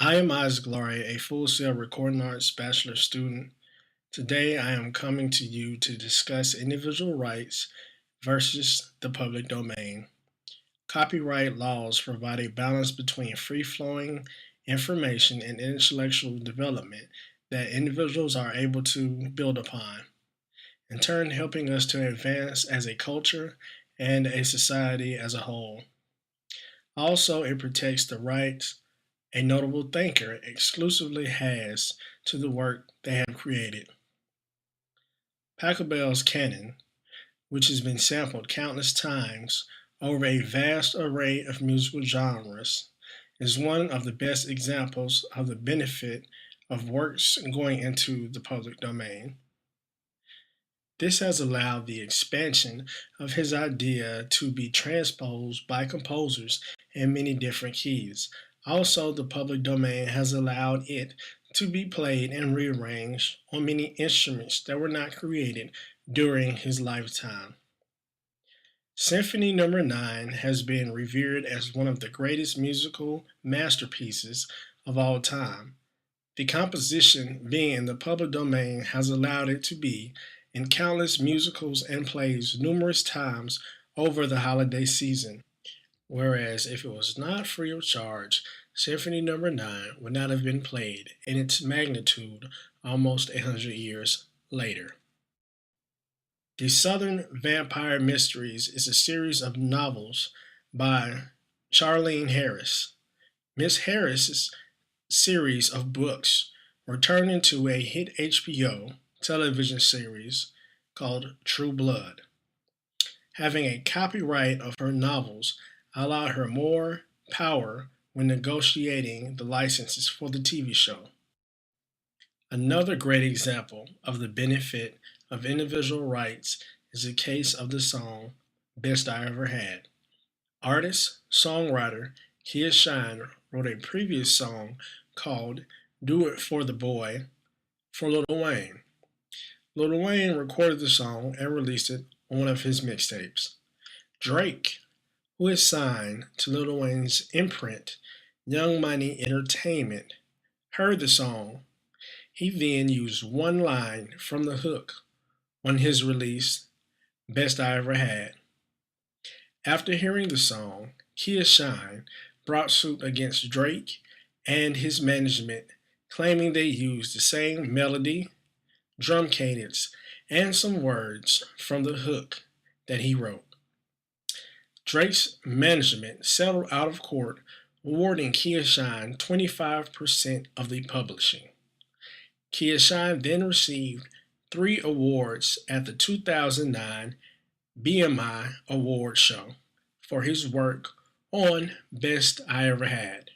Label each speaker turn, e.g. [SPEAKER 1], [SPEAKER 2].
[SPEAKER 1] I am Isaac Laurie, a Full Sail Recording Arts Bachelor student. Today I am coming to you to discuss individual rights versus the public domain. Copyright laws provide a balance between free-flowing information and intellectual development that individuals are able to build upon, in turn helping us to advance as a culture and a society as a whole. Also, it protects the rights a notable thinker exclusively has to the work they have created. Pachelbel's canon, which has been sampled countless times over a vast array of musical genres, is one of the best examples of the benefit of works going into the public domain. This has allowed the expansion of his idea to be transposed by composers in many different keys. Also, the public domain has allowed it to be played and rearranged on many instruments that were not created during his lifetime. Symphony No. 9 has been revered as one of the greatest musical masterpieces of all time. The composition being in the public domain has allowed it to be in countless musicals and plays numerous times over the holiday season. Whereas if it was not free of charge, Symphony No. 9 would not have been played in its magnitude almost 100 years later. The Southern Vampire Mysteries is a series of novels by Charlaine Harris. Miss Harris's series of books were turned into a hit HBO television series called True Blood. Having a copyright of her novels allowed her more power when negotiating the licenses for the TV show. Another great example of the benefit of individual rights is the case of the song Best I Ever Had. Artist, songwriter Kia Shine wrote a previous song called Do It For The Boy for Lil Wayne. Lil Wayne recorded the song and released it on one of his mixtapes. Drake, who is signed to Lil Wayne's imprint, Young Money Entertainment, heard the song. He then used one line from the hook on his release, Best I Ever Had. After hearing the song, Kia Shine brought suit against Drake and his management, claiming they used the same melody, drum cadence, and some words from the hook that he wrote. Drake's management settled out of court, awarding Kia Shine 25% of the publishing. Kia Shine then received 3 awards at the 2009 BMI Award Show for his work on Best I Ever Had.